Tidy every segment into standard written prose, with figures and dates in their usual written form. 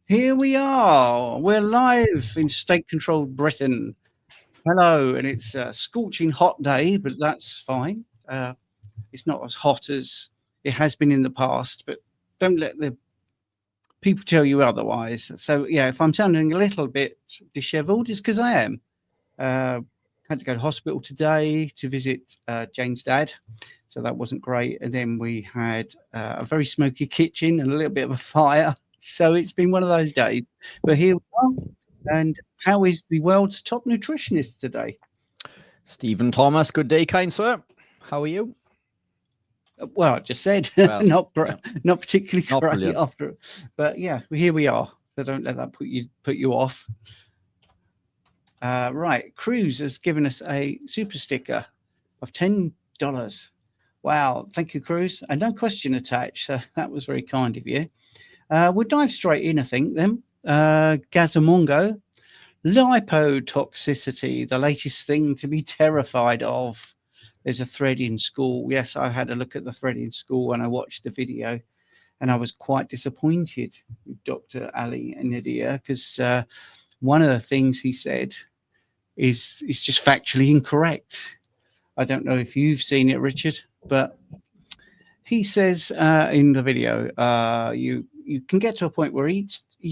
Here we are. We're live in state-controlled Britain. Hello, and it's a scorching hot day, but that's fine. It's not as hot as it has been in the past, but don't let the people tell you otherwise. So, yeah, if I'm sounding a little bit disheveled, it's because I am. Had to go to hospital today to visit Jane's dad, so that wasn't great. And then we had a very smoky kitchen and a little bit of a fire. So it's been one of those days. But here we are. And how is the world's top nutritionist today? Stephen Thomas, good day, kind sir. How are you? Well, I just said Well, not particularly Not great brilliant. after, but yeah, here we are. So don't let that put you off. Right, Cruz has given us a super sticker of $10. Wow, thank you, Cruz. And no question attached, so that was very kind of you. We'll dive straight in, I think, then. Gazamongo, lipotoxicity, the latest thing to be terrified of. There's a thread in school. Yes, I had a look at the thread in school and I watched the video, and I was quite disappointed with Dr. Ali Nadia because one of the things he said is just factually incorrect. I don't know if you've seen it, Richard, but he says in the video, you can get to a point where you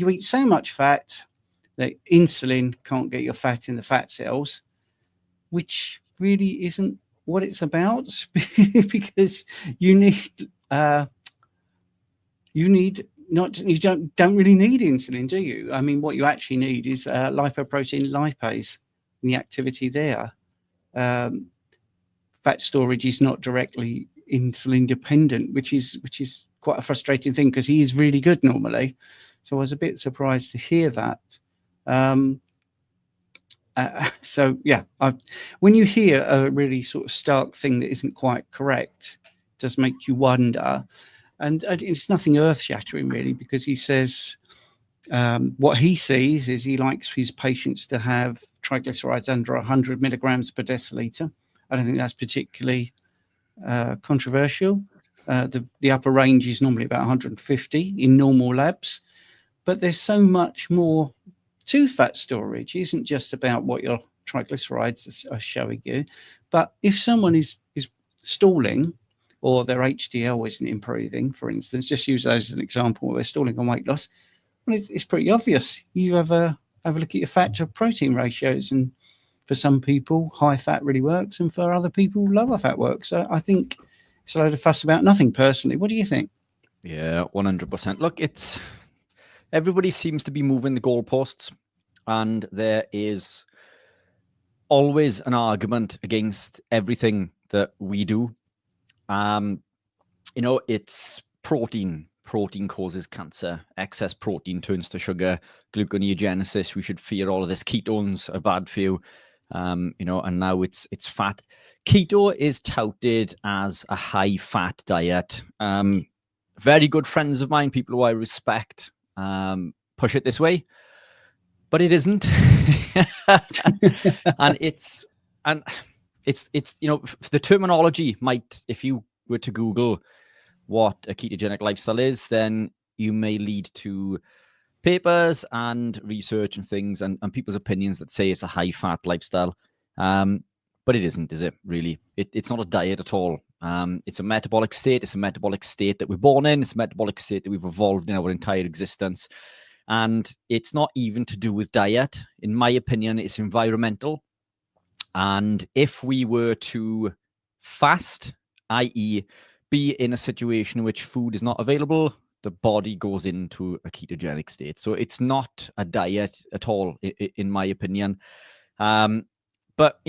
eat so much fat that insulin can't get your fat in the fat cells, which really isn't what it's about because you don't really need insulin, do you? I mean, what you actually need is lipoprotein lipase and the activity there. Fat storage is not directly insulin dependent, which is quite a frustrating thing because he is really good normally. So I was a bit surprised to hear that. So yeah, when you hear a really sort of stark thing that isn't quite correct, it does make you wonder. And it's nothing earth-shattering really, because he says what he sees is he likes his patients to have triglycerides under 100 milligrams per deciliter. I don't think that's particularly controversial. The upper range is normally about 150 in normal labs, but there's so much more to fat storage. It isn't just about what your triglycerides are showing you, but if someone is stalling or their HDL isn't improving, for instance, just use those as an example, where they're stalling on weight loss, well, it's pretty obvious. You have a look at your fat to protein ratios, and for some people, high fat really works, and for other people, lower fat works. So I think it's a load of fuss about nothing, personally. What do you think? Yeah, 100%. Look, everybody seems to be moving the goalposts, and there is always an argument against everything that we do. It's protein. Protein causes cancer. Excess protein turns to sugar. Gluconeogenesis. We should fear all of this. Ketones are bad for you. And now it's fat. Keto is touted as a high fat diet. Very good friends of mine, people who I respect, push it this way, but it isn't. and it's the terminology might, if you were to Google what a ketogenic lifestyle is, then you may lead to papers and research and things and people's opinions that say it's a high fat lifestyle. But it isn't, is it really? It's not a diet at all. It's a metabolic state. It's a metabolic state that we're born in. It's a metabolic state that we've evolved in our entire existence. And it's not even to do with diet. In my opinion, it's environmental. And if we were to fast, i.e. be in a situation in which food is not available, the body goes into a ketogenic state. So it's not a diet at all, in my opinion. But,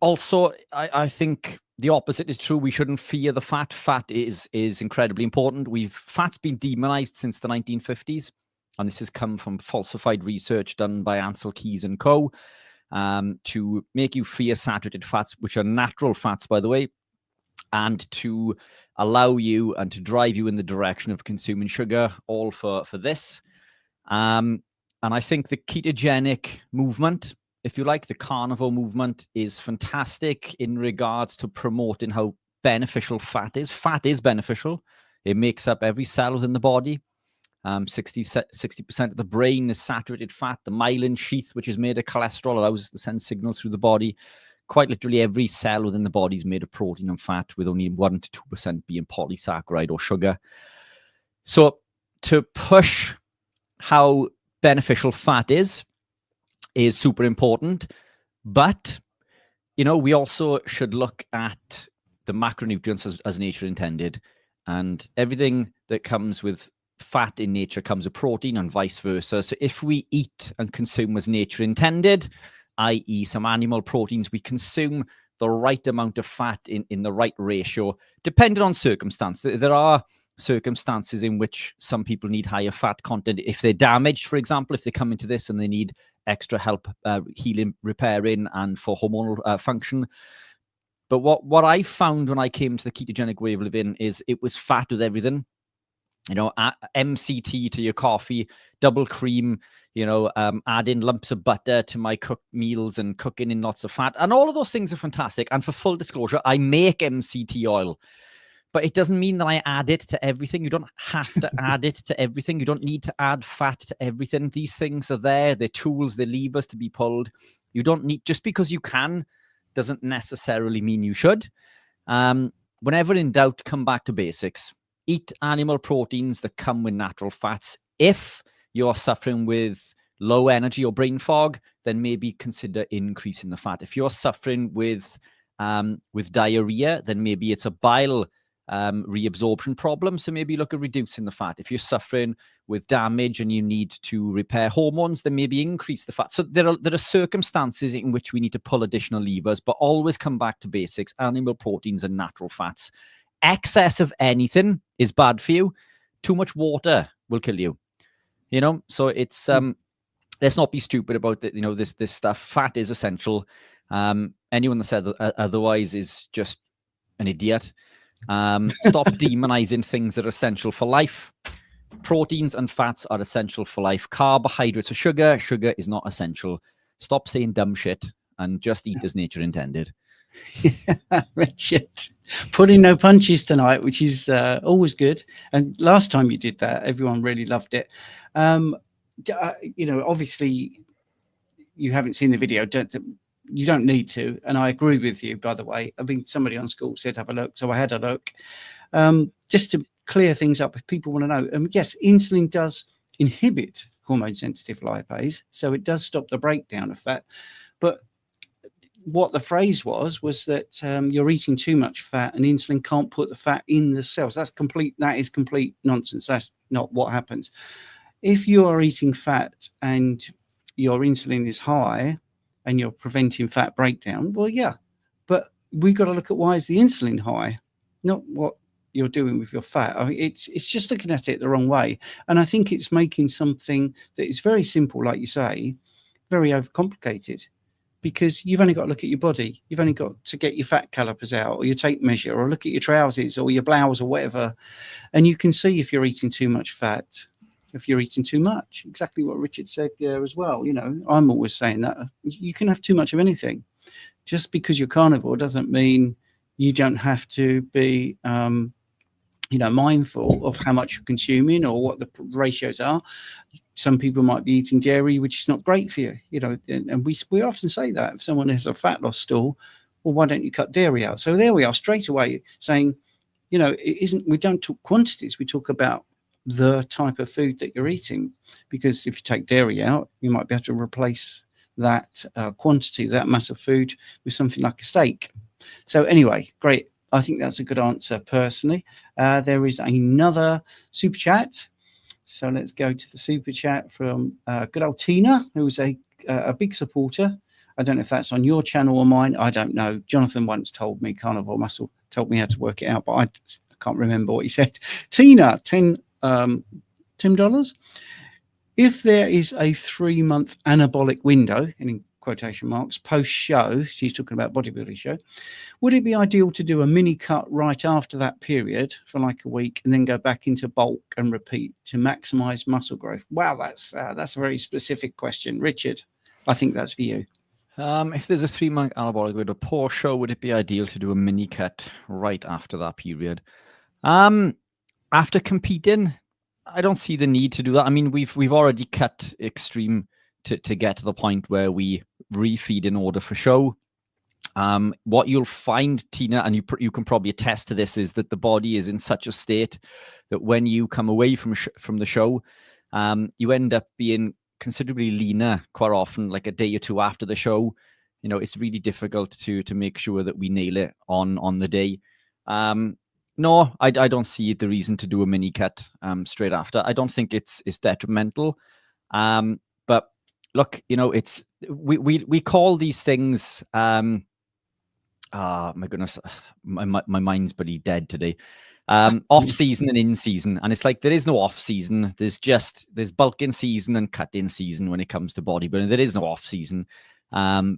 also, I think the opposite is true. We shouldn't fear the fat. Fat is incredibly important. Fat's been demonized since the 1950s. And this has come from falsified research done by Ansel Keys and co. To make you fear saturated fats, which are natural fats, by the way, and to allow you and to drive you in the direction of consuming sugar, all for this. And I think the ketogenic movement, if you like, the carnivore movement, is fantastic in regards to promoting how beneficial fat is. Fat is beneficial. It makes up every cell within the body. 60% of the brain is saturated fat. The myelin sheath, which is made of cholesterol, allows us to send signals through the body. Quite literally every cell within the body is made of protein and fat, with only 1 to 2% being polysaccharide or sugar. So to push how beneficial fat is super important. But, we also should look at the macronutrients as nature intended. And everything that comes with fat in nature comes with protein and vice versa. So if we eat and consume as nature intended, i.e. some animal proteins, we consume the right amount of fat in the right ratio, depending on circumstance. There are circumstances in which some people need higher fat content. If they're damaged, for example, if they come into this and they need extra help healing, repairing, and for hormonal function. But what I found when I came to the ketogenic way of living is it was fat with everything. MCT to your coffee, double cream, adding lumps of butter to my cooked meals and cooking in lots of fat. And all of those things are fantastic. And for full disclosure, I make MCT oil. But it doesn't mean that I add it to everything. You don't have to add it to everything. You don't need to add fat to everything. These things are there. They're tools. They're levers to be pulled. You don't need, just because you can, doesn't necessarily mean you should. Whenever in doubt, come back to basics. Eat animal proteins that come with natural fats. If you're suffering with low energy or brain fog, then maybe consider increasing the fat. If you're suffering with diarrhea, then maybe it's a bile reabsorption problem. So maybe look at reducing the fat. If you're suffering with damage and you need to repair hormones, then maybe increase the fat. So there are circumstances in which we need to pull additional levers, but always come back to basics: animal proteins and natural fats. Excess of anything is bad for you. Too much water will kill you. So it's let's not be stupid about this stuff. Fat is essential. Anyone that said otherwise is just an idiot. Stop demonizing things that are essential for life. Proteins and fats are essential for life. Carbohydrates are sugar. Sugar is not essential. Stop saying dumb shit and just eat as nature intended. Richard, pulling no punches tonight, which is always good. And last time you did that, everyone really loved it. Obviously you haven't seen the video. You don't need to, and I agree with you, by the way. I mean, somebody on school said have a look, so I had a look. Just to clear things up, if people want to know, yes, insulin does inhibit hormone-sensitive lipase, so it does stop the breakdown of fat. But what the phrase was that you're eating too much fat and insulin can't put the fat in the cells. That is complete nonsense. That's not what happens. If you are eating fat and your insulin is high and you're preventing fat breakdown, well, yeah, but we've got to look at why is the insulin high, not what you're doing with your fat. I mean, it's just looking at it the wrong way. And I think it's making something that is very simple, like you say, very overcomplicated, because you've only got to look at your body. You've only got to get your fat calipers out or your tape measure or look at your trousers or your blouse or whatever. And you can see if you're eating too much fat, if you're eating too much. Exactly what Richard said there as well. I'm always saying that you can have too much of anything. Just because you're carnivore doesn't mean you don't have to be, mindful of how much you're consuming or what the ratios are. Some people might be eating dairy, which is not great for you, and we often say that if someone has a fat loss stall, well, why don't you cut dairy out? So there we are, straight away saying, we don't talk quantities, we talk about the type of food that you're eating, because if you take dairy out, you might be able to replace that quantity, that mass of food, with something like a steak. So anyway, great. I think that's a good answer personally. There is another super chat. So let's go to the super chat from good old Tina, who's a big supporter. I don't know if that's on your channel or mine. I don't know. Jonathan once told me, Carnivore Muscle, told me how to work it out, but I can't remember what he said. Tina, $10. If there is a 3-month anabolic window, in quotation marks, post-show, she's talking about bodybuilding show, would it be ideal to do a mini cut right after that period for like a week and then go back into bulk and repeat to maximize muscle growth? Wow, that's a very specific question. Richard, I think that's for you. If there's a 3-month anabolic window post-show, would it be ideal to do a mini cut right after that period? After competing, I don't see the need to do that. I mean, we've already cut extreme to get to the point where we refeed in order for show. What you'll find, Tina, and you can probably attest to this, is that the body is in such a state that when you come away from the show, you end up being considerably leaner quite often, like a day or two after the show. You know, it's really difficult to make sure that we nail it on the day. No, I don't see the reason to do a mini cut straight after. I don't think it's detrimental. But look, you know, it's we call these things. My goodness, my mind's pretty dead today. Off season and in season, and it's like there is no off season. There's bulk in season and cut in season when it comes to bodybuilding. There is no off season.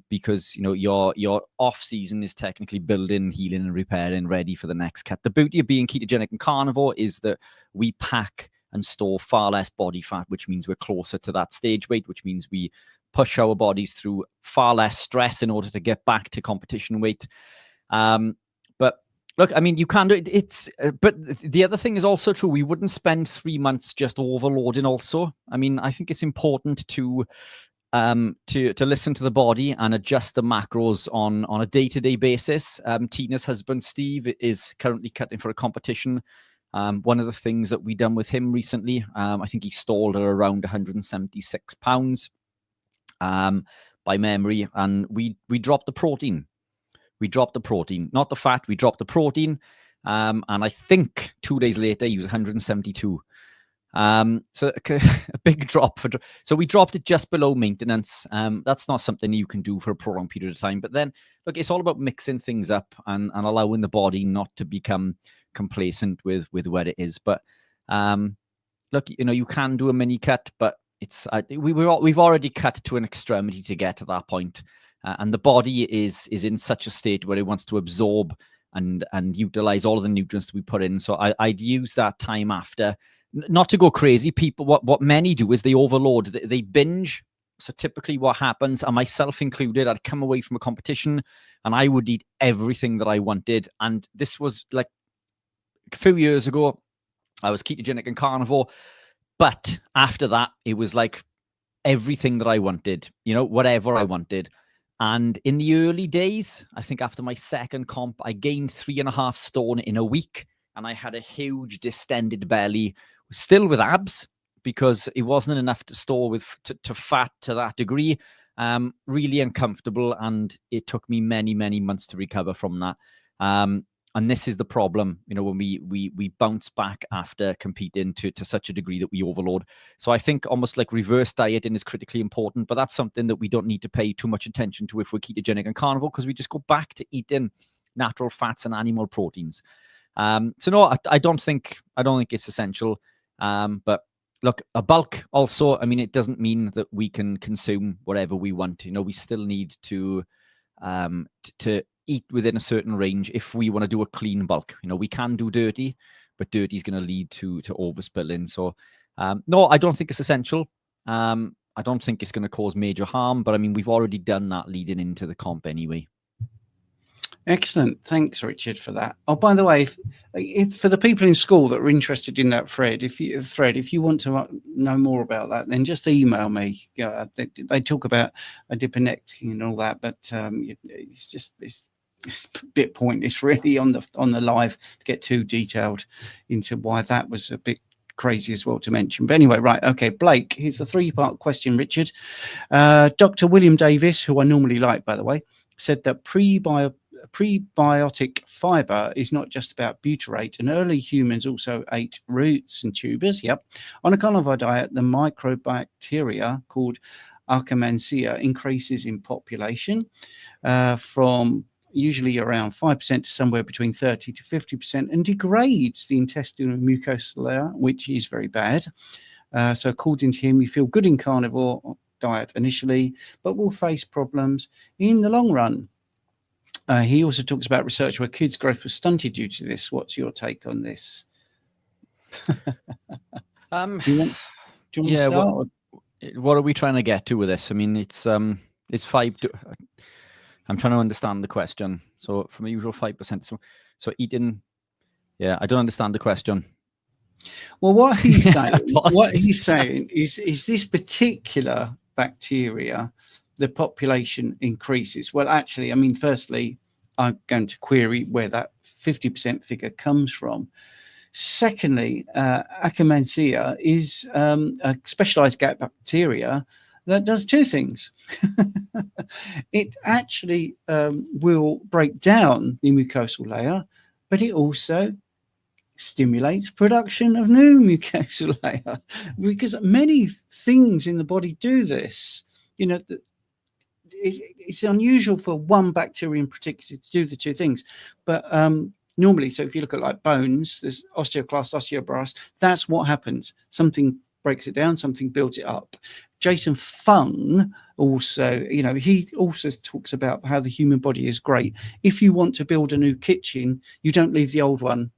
Because you know your off season is technically building, healing, and repairing, ready for the next cut. The beauty of being ketogenic and carnivore is that we pack and store far less body fat, which means we're closer to that stage weight, which means we push our bodies through far less stress in order to get back to competition weight. But look, I mean, you can do it. But the other thing is also true. We wouldn't spend 3 months just overloading. Also, I mean, I think it's important to listen to the body and adjust the macros on a day-to-day basis. Tina's husband Steve is currently cutting for a competition. One of the things that we done with him recently, I think he stalled at around 176 pounds by memory, and we dropped the protein. We dropped the protein, not the fat. We dropped the protein, and I think 2 days later he was 172. So a big drop so we dropped it just below maintenance. That's not something you can do for a prolonged period of time. But then look, it's all about mixing things up and allowing the body not to become complacent with where it is. But look, you know, you can do a mini cut, but it's we've already cut to an extremity to get to that point, and the body is in such a state where it wants to absorb and utilize all of the nutrients that we put in. So I'd use that time after. Not to go crazy, people. What many do is they overload. They binge. So typically, what happens, and myself included, I'd come away from a competition and I would eat everything that I wanted. And this was like a few years ago. I was ketogenic and carnivore, but after that, it was like everything that I wanted. You know, whatever I wanted. And in the early days, I think after my second comp, I gained 3.5 stone in a week, and I had a huge distended belly. Still with abs, because it wasn't enough to store with to fat to that degree. Really uncomfortable, and it took me many months to recover from that. And this is the problem, you know, when we bounce back after competing to such a degree that we overload. So I think almost like reverse dieting is critically important, but that's something that we don't need to pay too much attention to if we're ketogenic and carnivore, because we just go back to eating natural fats and animal proteins. So no, I don't think it's essential. But look, a bulk also, I mean, it doesn't mean that we can consume whatever we want. You know, we still need to eat within a certain range if we want to do a clean bulk. You know, we can do dirty, but dirty is going to lead to overspilling. So no, I don't think it's essential. I don't think it's going to cause major harm, but I mean, we've already done that leading into the comp anyway. Excellent. Thanks, Richard, for that. Oh, by the way, if for the people in school that are interested in that thread, if you want to know more about that, then just email me. They talk about adiponectin and all that, but it's a bit pointless, really, on the live to get too detailed into why that was a bit crazy as well to mention. But anyway, right, okay, Blake, here's a 3-part question, Richard. Dr. William Davis, who I normally like, by the way, said that prebiotic fiber is not just about butyrate, and early humans also ate roots and tubers. Yep. On a carnivore diet, the microbacteria called Akkermansia increases in population from usually around 5% to somewhere between 30 to 50%, and degrades the intestinal mucosa layer, which is very bad. So according to him, we feel good in carnivore diet initially, but will face problems in the long run. He also talks about research where kids' growth was stunted due to this. What's your take on this? Do you want to start? What are we trying to get to with this? I mean, it's 5. I'm trying to understand the question. So from a usual 5%. So eating. Yeah, I don't understand the question. Well, what he's saying, Apologies. is this particular bacteria, the population increases. Well, actually, I mean, firstly, I'm going to query where that 50% figure comes from. Secondly, Akkermansia is a specialized gut bacteria that does two things. It actually will break down the mucosal layer, but it also stimulates production of new mucosal layer, because many things in the body do this. You know, it's unusual for one bacteria in particular to do the two things, but normally, so if you look at like bones, there's osteoclast, osteoblast. That's what happens. Something breaks it down, something builds it up. Jason Fung also, you know, he also talks about how the human body is great. If you want to build a new kitchen, you don't leave the old one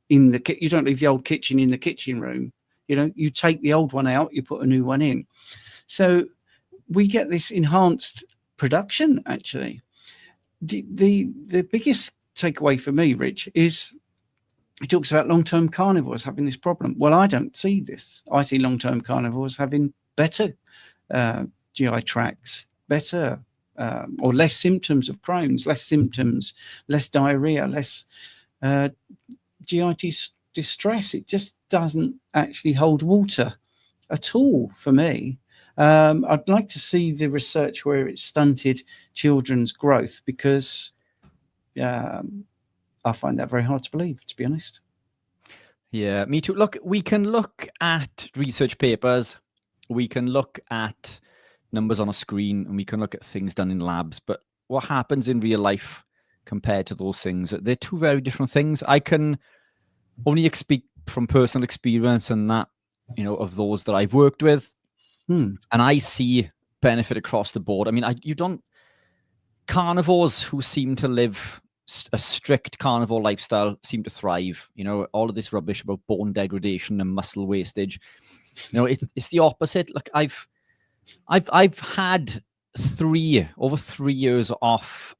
in the you don't leave the old kitchen in the kitchen room. You know, you take the old one out, you put a new one in. So we get this enhanced production. Actually, the biggest takeaway for me, Rich, is he talks about long-term carnivores having this problem. Well, I don't see this. I see long-term carnivores having better GI tracts, better or less symptoms of Crohn's, less symptoms, less diarrhea, less GI distress. It just doesn't actually hold water at all for me. I'd like to see the research where it stunted children's growth, because I find that very hard to believe, to be honest. Yeah, me too. Look, we can look at research papers, we can look at numbers on a screen, and we can look at things done in labs. But what happens in real life compared to those things, they're two very different things. I can only speak from personal experience and that, you know, of those that I've worked with. And I see benefit across the board. I mean, carnivores who seem to live a strict carnivore lifestyle seem to thrive. You know, all of this rubbish about bone degradation and muscle wastage, you know, it's the opposite. Look, I've had over 3 years off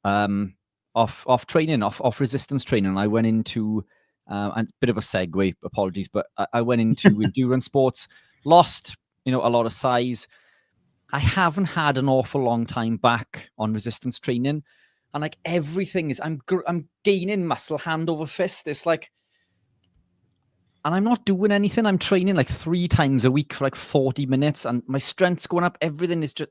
training, off resistance training. I went into a bit of a segue, apologies, but I went into endurance sports, lost, you know, a lot of size. I haven't had an awful long time back on resistance training, and like everything is, I'm gaining muscle hand over fist. It's like, and I'm not doing anything. I'm training like 3 times a week for like 40 minutes, and my strength's going up. Everything is just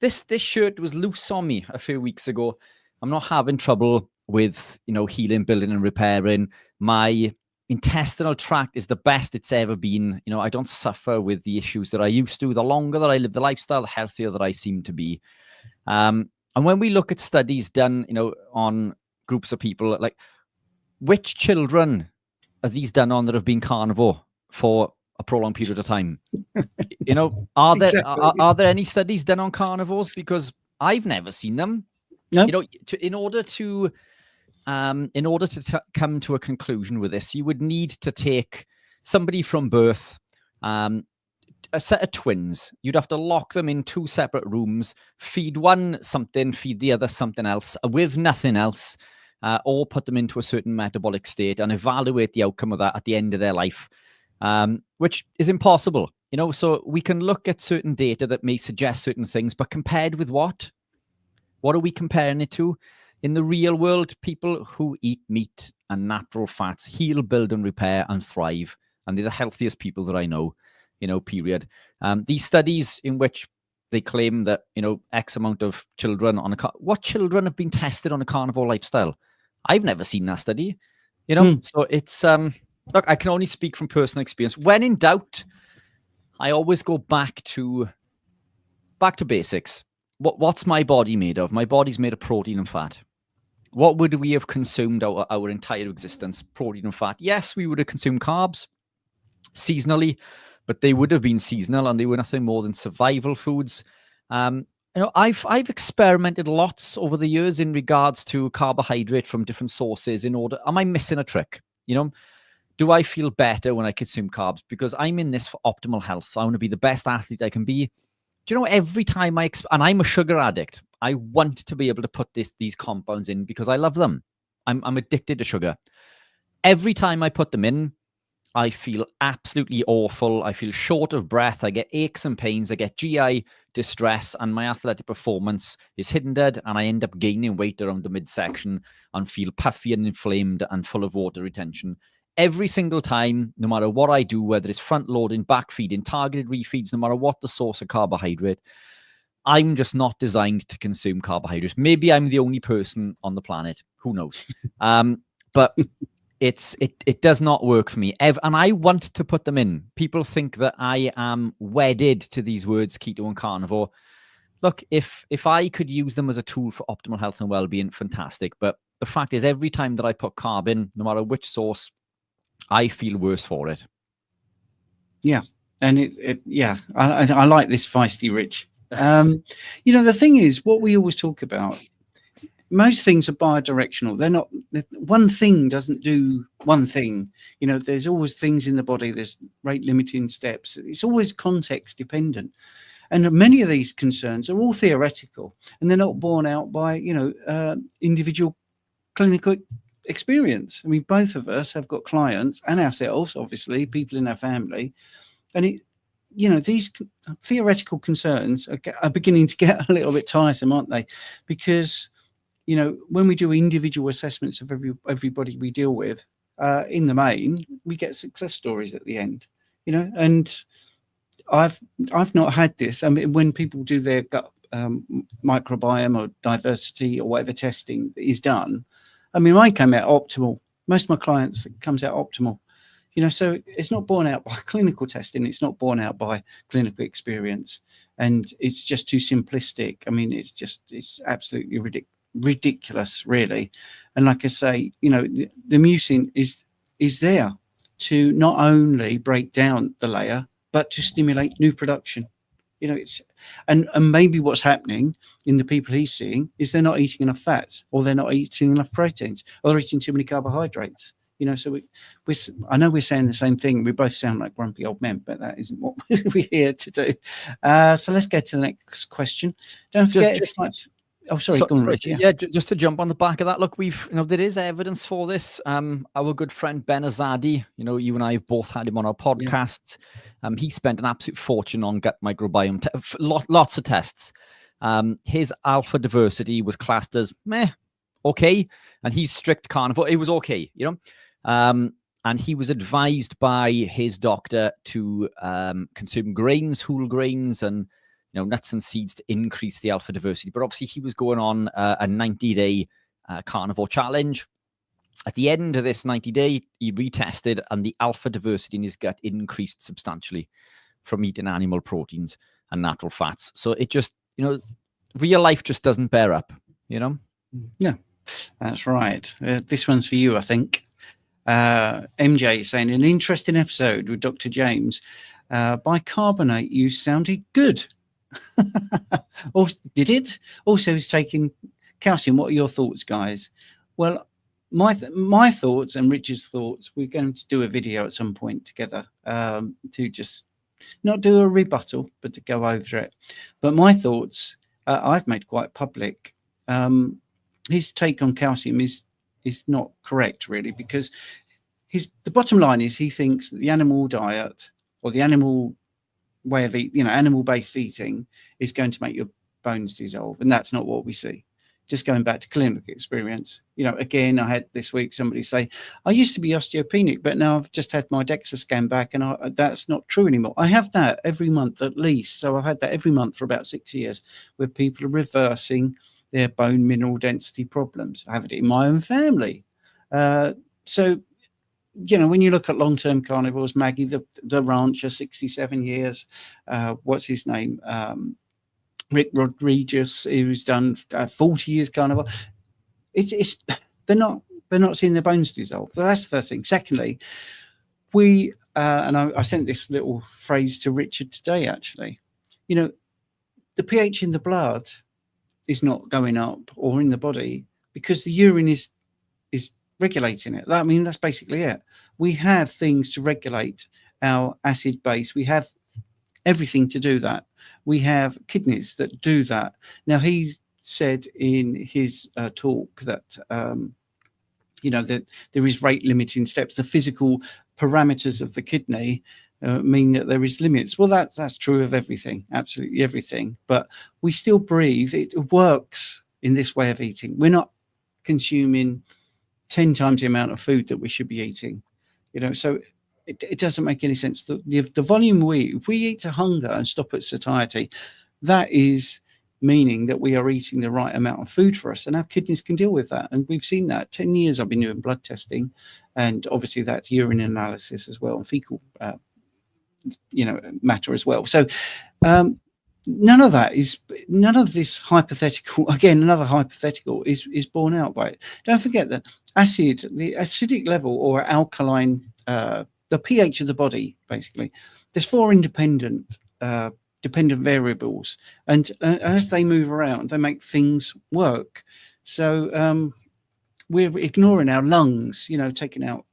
this shirt was loose on me a few weeks ago. I'm not having trouble with, you know, healing, building, and repairing. My intestinal tract is the best it's ever been. You know, I don't suffer with the issues that I used to. The longer that I live the lifestyle, the healthier that I seem to be. And when we look at studies done, you know, on groups of people, like which children are these done on that have been carnivore for a prolonged period of time? You know, are there any studies done on carnivores? Because I've never seen them. No. You know, in order to come to a conclusion with this, you would need to take somebody from birth, a set of twins. You'd have to lock them in 2 separate rooms, feed one something, feed the other something else with nothing else, or put them into a certain metabolic state and evaluate the outcome of that at the end of their life, which is impossible. You know, so we can look at certain data that may suggest certain things, but compared with what? What are we comparing it to? In the real world, people who eat meat and natural fats heal, build, and repair and thrive. And they're the healthiest people that I know, you know, period. These studies in which they claim that, you know, X amount of children on what children have been tested on a carnivore lifestyle? I've never seen that study, you know? So it's, look, I can only speak from personal experience. When in doubt, I always go back to basics. What's my body made of? My body's made of protein and fat. What would we have consumed our entire existence? Protein and fat. Yes, we would have consumed carbs seasonally, but they would have been seasonal and they were nothing more than survival foods. You know, I've experimented lots over the years in regards to carbohydrate from different sources. Am I missing a trick? You know, do I feel better when I consume carbs? Because I'm in this for optimal health. I want to be the best athlete I can be. Do you know, every time and I'm a sugar addict, I want to be able to put these compounds in because I love them. I'm addicted to sugar. Every time I put them in, I feel absolutely awful. I feel short of breath. I get aches and pains. I get GI distress, and my athletic performance is hindered. And I end up gaining weight around the midsection and feel puffy and inflamed and full of water retention. Every single time, no matter what I do, whether it's front loading, back feeding, targeted refeeds, no matter what the source of carbohydrate, I'm just not designed to consume carbohydrates. Maybe I'm the only person on the planet. Who knows? But it does not work for me. And I want to put them in. People think that I am wedded to these words, keto and carnivore. Look, if I could use them as a tool for optimal health and well-being, fantastic. But the fact is, every time that I put carb in, no matter which source, I feel worse for it. Yeah. And I like this feisty Rich. The thing is, what we always talk about, most things are bi-directional. They're not, one thing doesn't do one thing. There's always things in the body. There's rate limiting steps. It's always context dependent. And many of these concerns are all theoretical, and they're not borne out by, individual clinical experience. I mean, both of us have got clients, and ourselves, obviously, people in our family. And these theoretical concerns are beginning to get a little bit tiresome, aren't they? Because when we do individual assessments of everybody we deal with, in the main, we get success stories at the end. And I've not had this. I mean, when people do their gut microbiome or diversity or whatever testing is done, I mean, mine came out optimal. Most of my clients, it comes out optimal. So it's not borne out by clinical testing. It's not borne out by clinical experience, and it's just too simplistic. I mean, it's absolutely ridiculous, really. And like I say, the mucin is there to not only break down the layer, but to stimulate new production. It's and maybe what's happening in the people he's seeing is they're not eating enough fats, or they're not eating enough proteins, or they're eating too many carbohydrates. So I know we're saying the same thing. We both sound like grumpy old men, but that isn't what we're here to do. So let's get to the next question. Don't forget. Oh, sorry. Go on, Rich. Yeah, just to jump on the back of that. Look, there is evidence for this. Our good friend Ben Azadi, you and I have both had him on our podcasts. Yeah. He spent an absolute fortune on gut microbiome, lots of tests. His alpha diversity was classed as okay, and he's strict carnivore. It was okay, and he was advised by his doctor to consume grains, whole grains, and nuts and seeds to increase the alpha diversity. But obviously, he was going on a 90-day carnivore challenge. At the end of this 90-day, he retested, and the alpha diversity in his gut increased substantially from eating animal proteins and natural fats. So it just, real life just doesn't bear up, Yeah, that's right. This one's for you, I think. MJ saying, an interesting episode with Dr. James. Bicarbonate use sounded good. Or did it? Also, he's taking calcium. What are your thoughts, guys? Well, my thoughts and Richard's thoughts, we're going to do a video at some point together, to just not do a rebuttal, but to go over it. But my thoughts, I've made quite public. His take on calcium is not correct, really, because the bottom line is he thinks that the animal diet or the animal way of eating, animal-based eating is going to make your bones dissolve, and that's not what we see. Just going back to clinical experience, again, I had this week somebody say, I used to be osteopenic, but now I've just had my DEXA scan back, and that's not true anymore. I have that every month at least. So I've had that every month for about 6 years, where people are reversing their bone mineral density problems. I have it in my own family. So, when you look at long-term carnivores, Maggie, the rancher, 67 years, what's his name? Rick Rodriguez, who's done 40 years carnivore. They're not seeing their bones dissolve. Well, that's the first thing. Secondly, and I sent this little phrase to Richard today, actually. The pH in the blood is not going up, or in the body, because the urine is regulating it. I mean, that's basically it. We have things to regulate our acid base. We have everything to do that. We have kidneys that do that. Now, he said in his talk that that there is rate limiting steps, the physical parameters of the kidney mean that there is limits. Well, that's true of everything, absolutely everything. But we still breathe. It works in this way of eating. We're not consuming 10 times the amount of food that we should be eating, so it doesn't make any sense. The volume if we eat to hunger and stop at satiety, that is meaning that we are eating the right amount of food for us, and our kidneys can deal with that. And we've seen that. 10 years I've been doing blood testing, and obviously that's urine analysis as well, and fecal matter as well. So none of this hypothetical, again, another hypothetical is borne out by it. Don't forget that the acidic level or alkaline, the pH of the body, basically, there's 4 independent variables, and as they move around, they make things work. So we're ignoring our lungs, taking out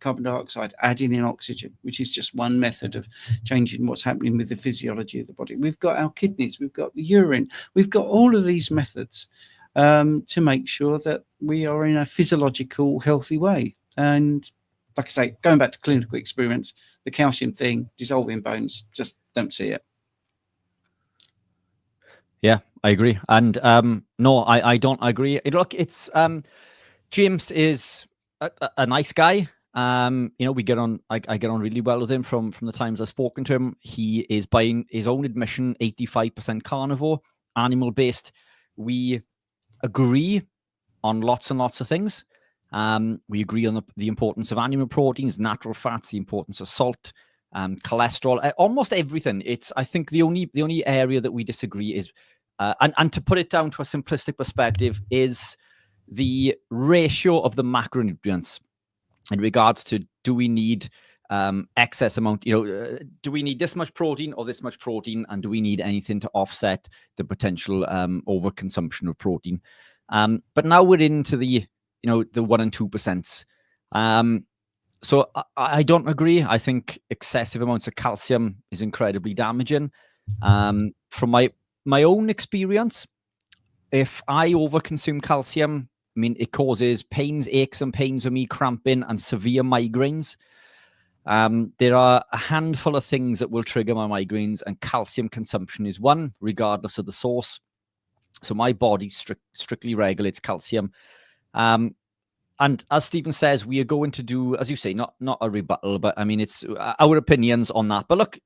carbon dioxide, adding in oxygen, which is just one method of changing what's happening with the physiology of the body. We've got our kidneys, we've got the urine, we've got all of these methods to make sure that we are in a physiological, healthy way. And like I say, going back to clinical experience, the calcium thing, dissolving bones, just don't see it. Yeah, I agree. And no, I don't agree. Look, it's James is a nice guy. We get on. I get on really well with him from the times I've spoken to him. He is, by his own admission, 85% carnivore, animal based. We agree on lots and lots of things. We agree on the importance of animal proteins, natural fats, the importance of salt, cholesterol, almost everything. I think the only area that we disagree is, and to put it down to a simplistic perspective, is the ratio of the macronutrients in regards to, do we need excess amount, do we need this much protein or this much protein, and do we need anything to offset the potential overconsumption of protein? But now we're into the 1 and 2%. So I don't agree. I think excessive amounts of calcium is incredibly damaging. From my own experience, if I overconsume calcium, I mean, it causes aches and pains with me, cramping, and severe migraines. There are a handful of things that will trigger my migraines, and calcium consumption is one, regardless of the source. So my body strictly regulates calcium. And as Stephen says, we are going to do, as you say, not a rebuttal, but I mean, it's our opinions on that. But look,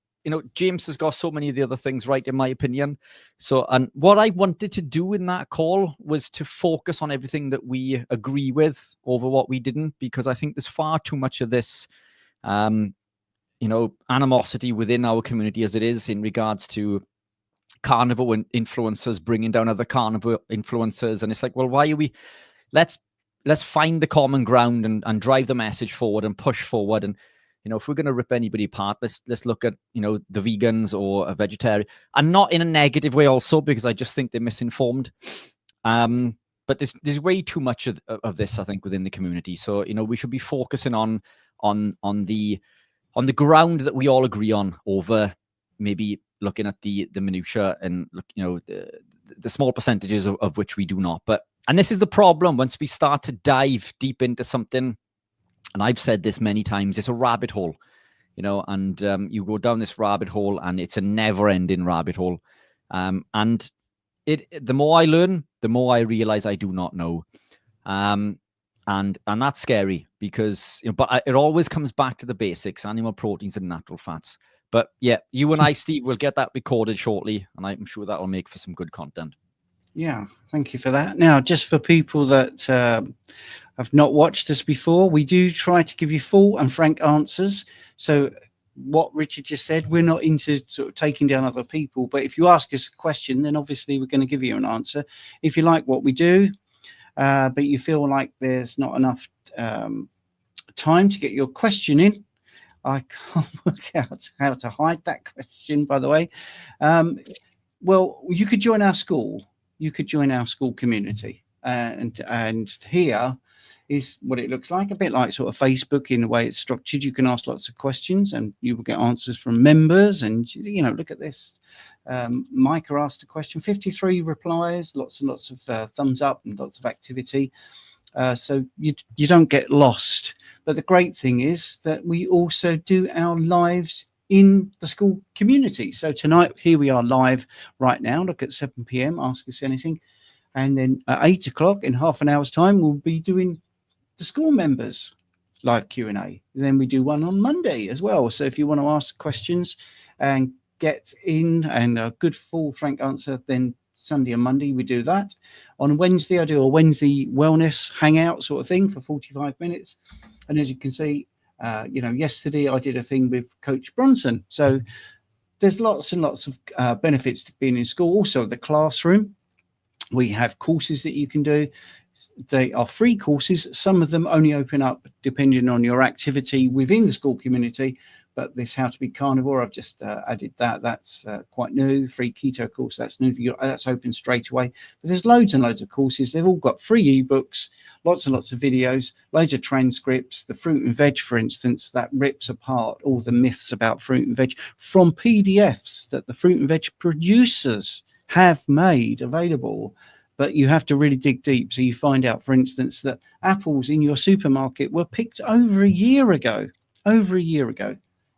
James has got so many of the other things right, in my opinion. So, and what I wanted to do in that call was to focus on everything that we agree with over what we didn't, because I think there's far too much of this, animosity within our community as it is in regards to carnivore influencers bringing down other carnivore influencers. And it's like, well, why are we, let's find the common ground and drive the message forward and push forward. And, if we're going to rip anybody apart, let's look at, the vegans or a vegetarian, and not in a negative way also, because I just think they're misinformed. But there's way too much of this, I think, within the community. So, we should be focusing on the ground that we all agree on, over maybe looking at the minutiae and the small percentages of which we do not. And this is the problem. Once we start to dive deep into something, and I've said this many times, it's a rabbit hole, and you go down this rabbit hole, and it's a never-ending rabbit hole. And the more I learn, the more I realize I do not know. And that's scary, because but it always comes back to the basics: animal proteins and natural fats. But yeah, you and I, Steve, will get that recorded shortly, and I'm sure that will make for some good content. Yeah, thank you for that. Now, just for people that have not watched us before, we do try to give you full and frank answers. So what Richard just said, we're not into sort of taking down other people, but if you ask us a question, then obviously we're going to give you an answer. If you like what we do, but you feel like there's not enough time to get your question in, I can't work out how to hide that question, by the way. Well, you could join our school. You could join our school community, and here is what it looks like, a bit like sort of Facebook in the way it's structured. You can ask lots of questions, and you will get answers from members. And look at this. Micah asked a question, 53 replies, lots and lots of thumbs up, and lots of activity. so you don't get lost. But the great thing is that we also do our lives in the school community. So tonight, here we are live right now. Look, at 7 p.m. Ask Us Anything. And then at 8 o'clock, in half an hour's time, we'll be doing the school members live Q&A. And then we do one on Monday as well. So if you want to ask questions and get in and a good full frank answer, then Sunday and Monday we do that. On Wednesday, I do a Wednesday wellness hangout sort of thing for 45 minutes. And as you can see, yesterday I did a thing with Coach Bronson. So there's lots and lots of benefits to being in school. Also, the classroom. We have courses that you can do. They are free courses. Some of them only open up depending on your activity within the school community. But this How to Be Carnivore, I've just added that. That's quite new. Free keto course, that's new. That's open straight away. But there's loads and loads of courses. They've all got free ebooks, lots and lots of videos, loads of transcripts. The fruit and veg, for instance, that rips apart all the myths about fruit and veg from PDFs that the fruit and veg producers have made available. But you have to really dig deep. So you find out, for instance, that apples in your supermarket were picked over a year ago.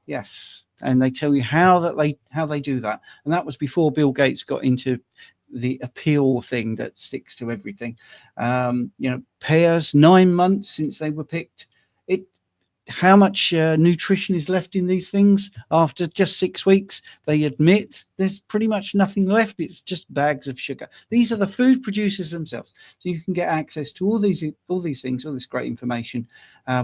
Yes, and they tell you how they do that, and that was before Bill Gates got into the appeal thing that sticks to everything. Pears, 9 months since they were picked. How much nutrition is left in these things after just 6 weeks? They admit there's pretty much nothing left. It's just bags of sugar. These are the food producers themselves. So you can get access to all these things, all this great information.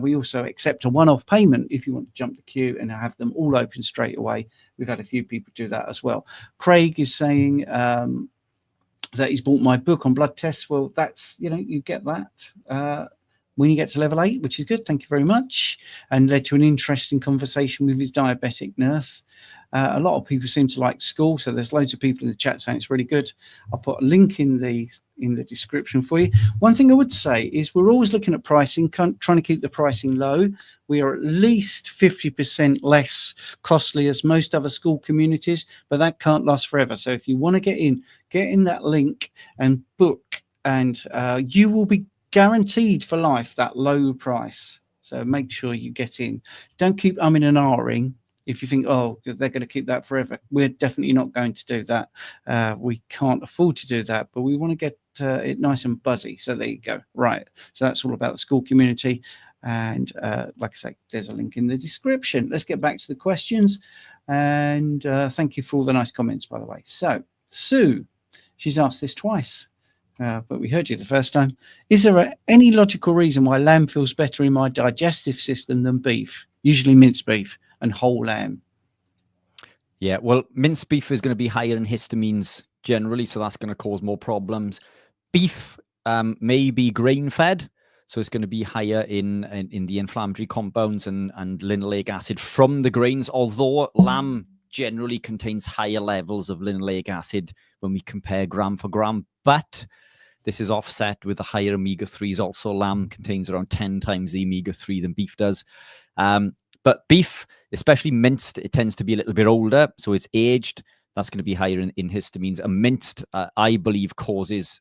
We also accept a one-off payment if you want to jump the queue and have them all open straight away. We've had a few people do that as well. Craig is saying that he's bought my book on blood tests. Well, that's, you get that when you get to level 8, which is good. Thank you very much. And led to an interesting conversation with his diabetic nurse. A lot of people seem to like school, so there's loads of people in the chat saying it's really good. I'll put a link in the description for you. One thing I would say is we're always looking at pricing, trying to keep the pricing low. We are at least 50% less costly as most other school communities, but that can't last forever. So if you want to get in that link and book, and you will be guaranteed for life that low price. So make sure you get in. Don't keep umming and ahhing if you think, oh, they're going to keep that forever. We're definitely not going to do that. We can't afford to do that, but we want to get it nice and buzzy. So there you go. Right. So that's all about the school community. And like I say, there's a link in the description. Let's get back to the questions. And thank you for all the nice comments, by the way. So Sue, she's asked this twice. But we heard you the first time. Is there any logical reason why lamb feels better in my digestive system than beef? Usually minced beef and whole lamb. Yeah, well, minced beef is going to be higher in histamines generally, so that's going to cause more problems. Beef may be grain-fed, so it's going to be higher in the inflammatory compounds and linoleic acid from the grains, although lamb generally contains higher levels of linoleic acid when we compare gram for gram, but this is offset with the higher omega-3s. Also, lamb contains around 10 times the omega-3 than beef does. But beef, especially minced, it tends to be a little bit older, so it's aged. That's going to be higher in histamines. And minced, I believe, causes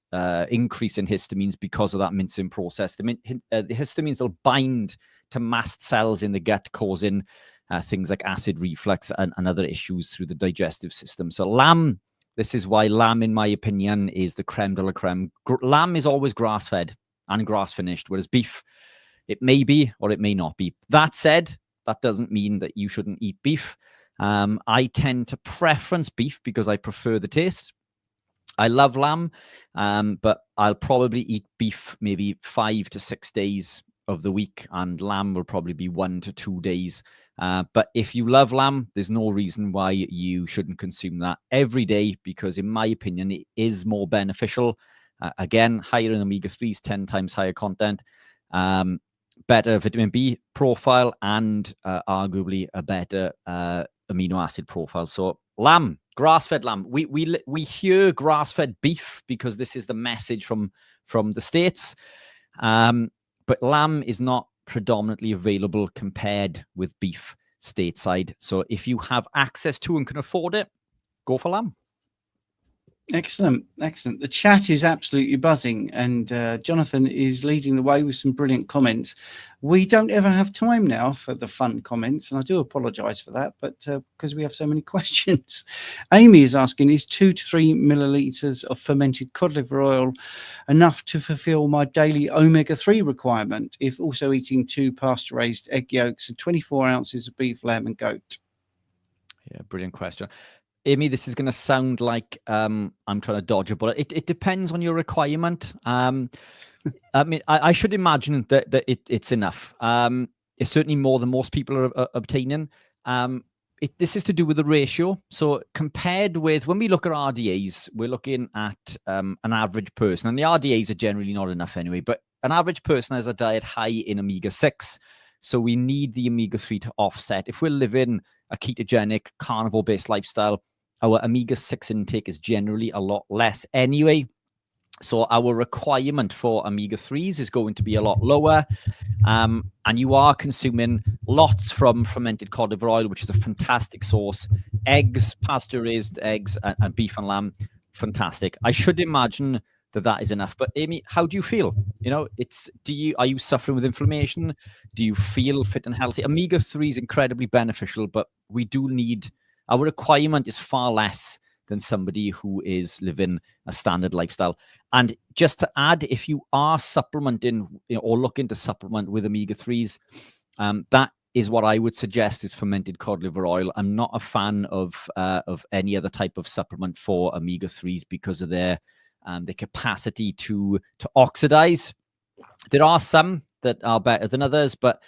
increase in histamines because of that mincing process. The histamines will bind to mast cells in the gut, causing things like acid reflux and other issues through the digestive system. So lamb, this is why lamb, in my opinion, is the creme de la creme. Lamb is always grass-fed and grass-finished, whereas beef, it may be or it may not be. That said, that doesn't mean that you shouldn't eat beef. I tend to preference beef because I prefer the taste. I love lamb, but I'll probably eat beef maybe 5 to 6 days of the week, and lamb will probably be 1 to 2 days. But if you love lamb, there's no reason why you shouldn't consume that every day, because in my opinion, it is more beneficial. Again, higher in omega-3s, 10 times higher content, better vitamin B profile, and arguably a better amino acid profile. So lamb, grass-fed lamb. We hear grass-fed beef because this is the message from the States. But lamb is not predominantly available compared with beef stateside. So if you have access to and can afford it, go for lamb. Excellent, excellent. The chat is absolutely buzzing, and Jonathan is leading the way with some brilliant comments. We don't ever have time now for the fun comments, and I do apologise for that, but because we have so many questions. Amy is asking, is 2 to 3 millilitres of fermented cod liver oil enough to fulfil my daily omega-3 requirement if also eating 2 pasture-raised egg yolks and 24 ounces of beef, lamb and goat? Yeah, brilliant question. Amy, this is going to sound like I'm trying to dodge a bullet. It depends on your requirement. I mean, I should imagine that it's enough. It's certainly more than most people are obtaining. This is to do with the ratio. So compared with when we look at RDAs, we're looking at an average person, and the RDAs are generally not enough anyway, but an average person has a diet high in omega-6. So we need the omega-3 to offset. If we're living a ketogenic, carnivore-based lifestyle, our omega-6 intake is generally a lot less anyway. So our requirement for omega-3s is going to be a lot lower. And you are consuming lots from fermented cod liver oil, which is a fantastic source. Eggs, pasture-raised eggs, and beef and lamb, fantastic. I should imagine that is enough. But Amy, how do you feel? You know, are you suffering with inflammation? Do you feel fit and healthy? Omega-3 is incredibly beneficial, but we do need, our requirement is far less than somebody who is living a standard lifestyle. And just to add, if you are supplementing, or looking to supplement with omega-3s, that is what I would suggest is fermented cod liver oil. I'm not a fan of any other type of supplement for omega-3s because of their capacity to oxidize. There are some that are better than others, but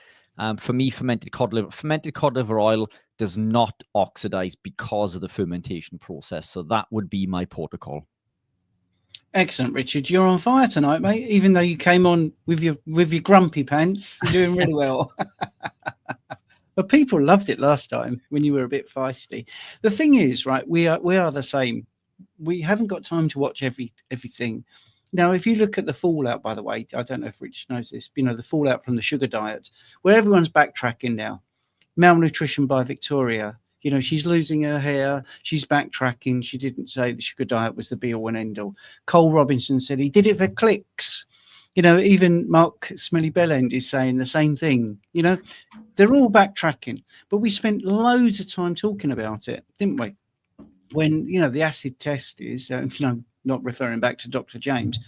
for me, fermented cod liver oil does not oxidize because of the fermentation process. So that would be my protocol. Excellent, Richard. You're on fire tonight, mate. Even though you came on with your grumpy pants, you're doing really well. But people loved it last time when you were a bit feisty. The thing is, right, we are the same. We haven't got time to watch everything. Now, if you look at the fallout, by the way, I don't know if Rich knows this, the fallout from the sugar diet, where everyone's backtracking now. Malnutrition by Victoria. She's losing her hair. She's backtracking. She didn't say the sugar diet was the be all and end all. Cole Robinson said he did it for clicks. Even Mark Smelly Bellend is saying the same thing. They're all backtracking, but we spent loads of time talking about it, didn't we? When, the acid test is, not referring back to Dr. James,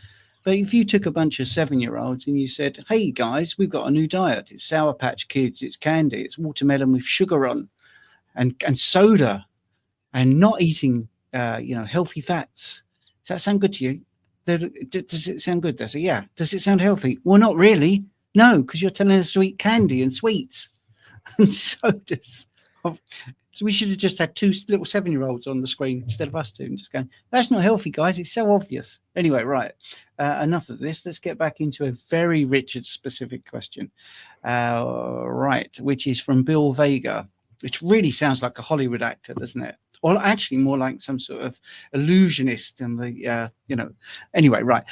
but if you took a bunch of 7-year-olds and you said, hey guys, we've got a new diet. It's Sour Patch Kids, it's candy, it's watermelon with sugar on and soda and not eating, healthy fats. Does that sound good to you? Does it sound good? They say, yeah. Does it sound healthy? Well, not really. No, because you're telling us to eat candy and sweets and sodas. So we should have just had 2 little 7-year-olds on the screen instead of us 2 and just going, that's not healthy, guys. It's so obvious. Anyway, right. Enough of this. Let's get back into a very Richard specific question. Right. Which is from Bill Vega, which really sounds like a Hollywood actor, doesn't it? Or actually more like some sort of illusionist and anyway, right.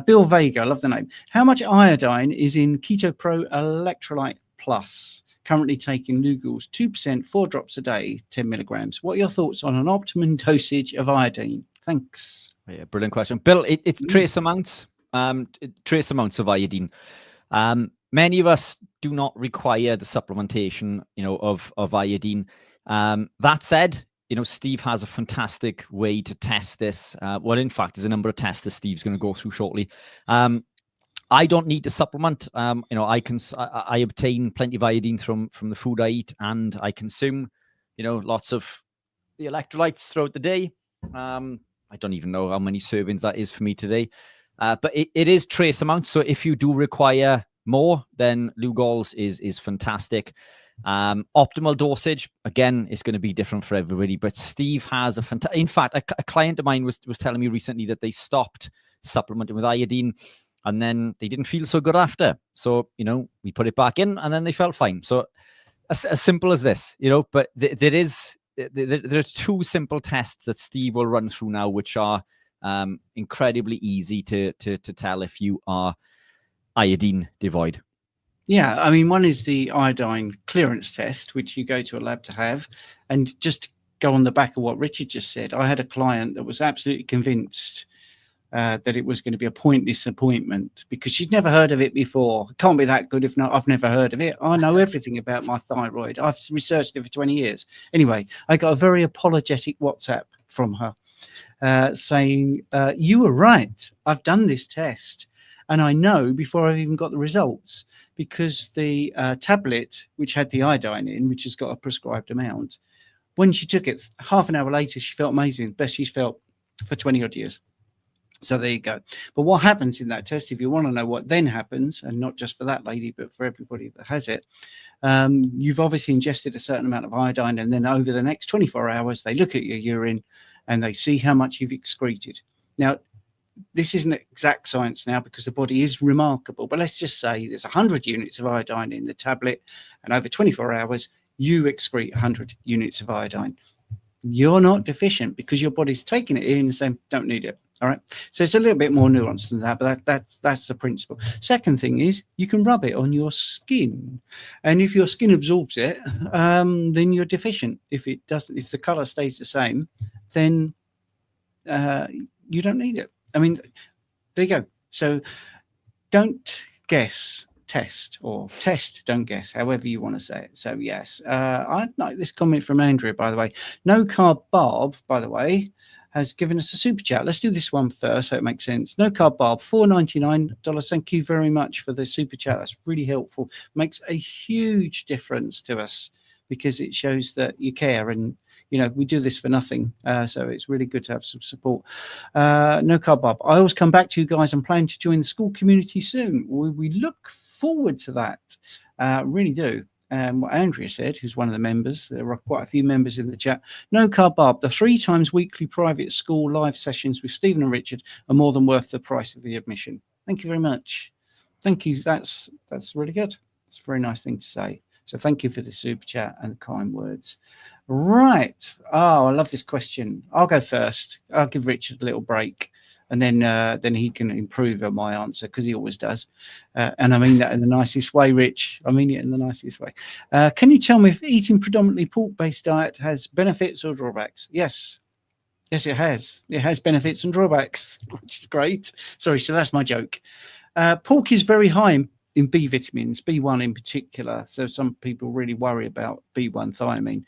Bill Vega, I love the name. How much iodine is in Keto Pro Electrolyte Plus? Currently taking Lugol's 2%, 4 drops a day, 10 milligrams. What are your thoughts on an optimum dosage of iodine? Thanks. Yeah, brilliant question. Bill, it's trace amounts of iodine. Many of us do not require the supplementation, of iodine. That said, Steve has a fantastic way to test this. Well, in fact, there's a number of tests that Steve's going to go through shortly. I don't need to supplement. I obtain plenty of iodine from the food I eat, and I consume, lots of the electrolytes throughout the day. I don't even know how many servings that is for me today, but it is trace amounts. So if you do require more, then Lugol's is fantastic. Optimal dosage, again, is going to be different for everybody. But Steve has in fact, a client of mine was telling me recently that they stopped supplementing with iodine. And then they didn't feel so good after. So, we put it back in and then they felt fine. So as simple as this, but there are 2 simple tests that Steve will run through now, which are incredibly easy to tell if you are iodine devoid. Yeah, I mean, one is the iodine clearance test, which you go to a lab to have, and just go on the back of what Richard just said. I had a client that was absolutely convinced that it was going to be a pointless appointment because she'd never heard of it before. It can't be that good if not. I've never heard of it. I know everything about my thyroid. I've researched it for 20 years. Anyway, I got a very apologetic WhatsApp from her saying, you were right. I've done this test. And I know before I've even got the results, because the tablet, which had the iodine in, which has got a prescribed amount, when she took it, half an hour later, she felt amazing. Best she's felt for 20 odd years. So there you go. But what happens in that test, if you want to know what then happens, and not just for that lady, but for everybody that has it, you've obviously ingested a certain amount of iodine, and then over the next 24 hours, they look at your urine and they see how much you've excreted. Now, this isn't exact science now because the body is remarkable, but let's just say there's 100 units of iodine in the tablet, and over 24 hours, you excrete 100 units of iodine. You're not deficient because your body's taking it in and saying, don't need it. All right. So it's a little bit more nuanced than that, but that's the principle. Second thing is you can rub it on your skin. And if your skin absorbs it, then you're deficient. If it doesn't, if the color stays the same, then you don't need it. I mean, there you go. So don't guess, test, or test, don't guess, however you want to say it. So yes, I like this comment from Andrea, by the way. No Carb Barb, by the way, has given us a super chat. Let's do this one first so it makes sense. No Carb Barb, $4.99. Thank you very much for the super chat. That's really helpful. Makes a huge difference to us because it shows that you care, and you know we do this for nothing. So it's really good to have some support. No Carb Barb. I always come back to you guys and plan to join the school community soon. We look forward to that. Really do. What Andrea said, who's one of the members, there are quite a few members in the chat. No Carb Barb, the 3 times weekly private school live sessions with Stephen and Richard are more than worth the price of the admission. Thank you very much. Thank you. That's really good. It's a very nice thing to say. So thank you for the super chat and the kind words. Right. Oh, I love this question. I'll go first. I'll give Richard a little break, and then he can improve on my answer because he always does. And I mean that in the nicest way, Rich. I mean it in the nicest way. Can you tell me if eating predominantly pork-based diet has benefits or drawbacks? Yes. Yes, it has. It has benefits and drawbacks, which is great. Sorry, so that's my joke. Pork is very high in B vitamins, B1 in particular. So some people really worry about B1 thiamine.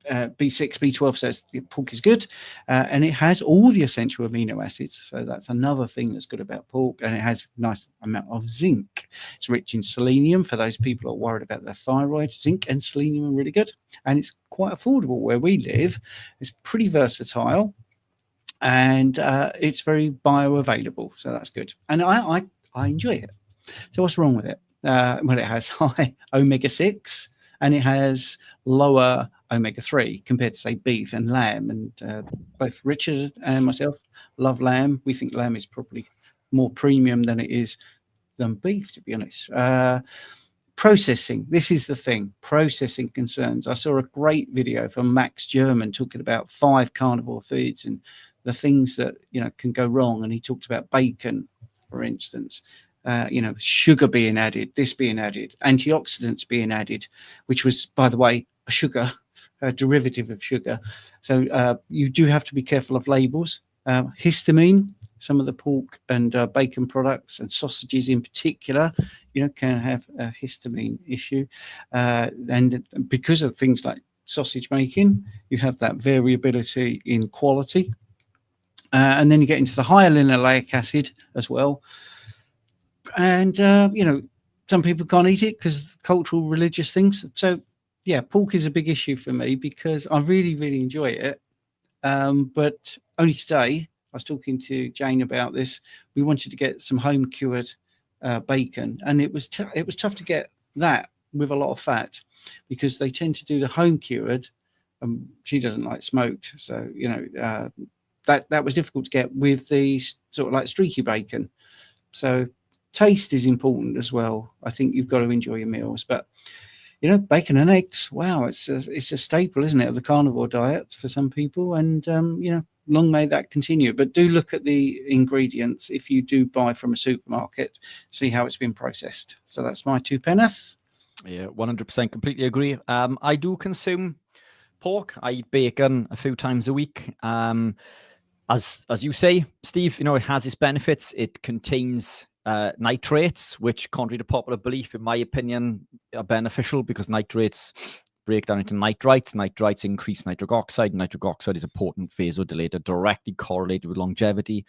B6, B12 says pork is good, and it has all the essential amino acids. So that's another thing that's good about pork, and it has a nice amount of zinc. It's rich in selenium for those people who are worried about their thyroid. Zinc and selenium are really good, and it's quite affordable where we live. It's pretty versatile, and it's very bioavailable, so that's good. And I enjoy it. So what's wrong with it? Well, it has high omega-6, and it has lower omega-3 compared to, say, beef and lamb. And both Richard and myself love lamb. We think lamb is probably more premium than it is than beef, to be honest. Processing. This is the thing. Processing concerns. I saw a great video from Max German talking about 5 carnivore foods and the things that can go wrong. And he talked about bacon, for instance. Sugar being added, this being added, antioxidants being added, which was, by the way, a sugar, a derivative of sugar. So you do have to be careful of labels. Histamine, some of the pork and bacon products and sausages in particular, can have a histamine issue. And because of things like sausage making, you have that variability in quality. And then you get into the higher linoleic acid as well. And, some people can't eat it because cultural, religious things. So, yeah, pork is a big issue for me because I really, really enjoy it. But only today, I was talking to Jane about this. We wanted to get some home cured bacon, and it was tough to get that with a lot of fat because they tend to do the home cured. She doesn't like smoked, so that was difficult to get with the sort of like streaky bacon. So taste is important as well. I think you've got to enjoy your meals, but bacon and eggs, wow, it's a staple, isn't it, of the carnivore diet for some people, and long may that continue. But do look at the ingredients if you do buy from a supermarket, see how it's been processed. So that's my 2 penneth. Yeah, 100% completely agree. I do consume pork. I eat bacon a few times a week. As you say, Steve, it has its benefits. It contains nitrates, which, contrary to popular belief, in my opinion, are beneficial because nitrates break down into nitrites. Nitrites increase nitric oxide. Nitric oxide is a potent vasodilator, directly correlated with longevity.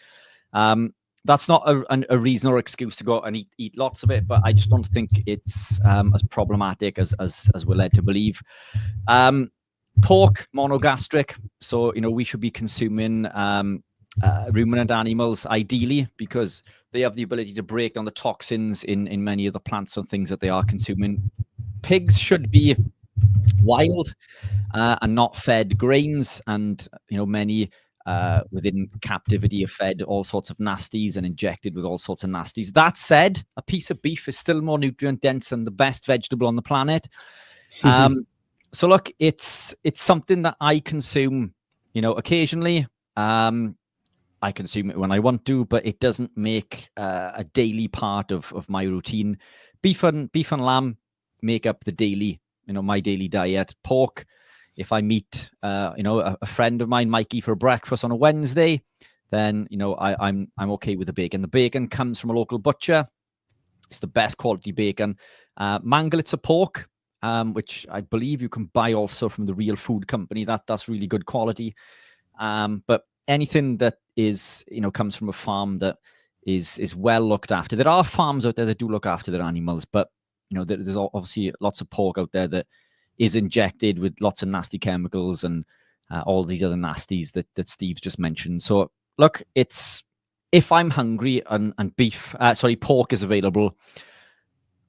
That's not a reason or excuse to go out and eat lots of it, but I just don't think it's as problematic as we're led to believe. Pork, monogastric, so we should be consuming ruminant animals ideally because they have the ability to break down the toxins in many of the plants and things that they are consuming. Pigs should be wild and not fed grains, and many within captivity are fed all sorts of nasties and injected with all sorts of nasties. That said, a piece of beef is still more nutrient dense than the best vegetable on the planet. So look, it's something that I consume, occasionally. I consume it when I want to, but it doesn't make a daily part of my routine. Beef and lamb make up the daily, my daily diet. Pork, if I meet, a friend of mine, Mikey, for breakfast on a Wednesday, then I'm okay with the bacon. The bacon comes from a local butcher. It's the best quality bacon. Mangalitsa pork, which I believe you can buy also from the Real Food Company. That's really good quality. But anything that is comes from a farm that is well looked after. There are farms out there that do look after their animals, but there's obviously lots of pork out there that is injected with lots of nasty chemicals and all these other nasties that Steve's just mentioned. So look, if I'm hungry and pork is available,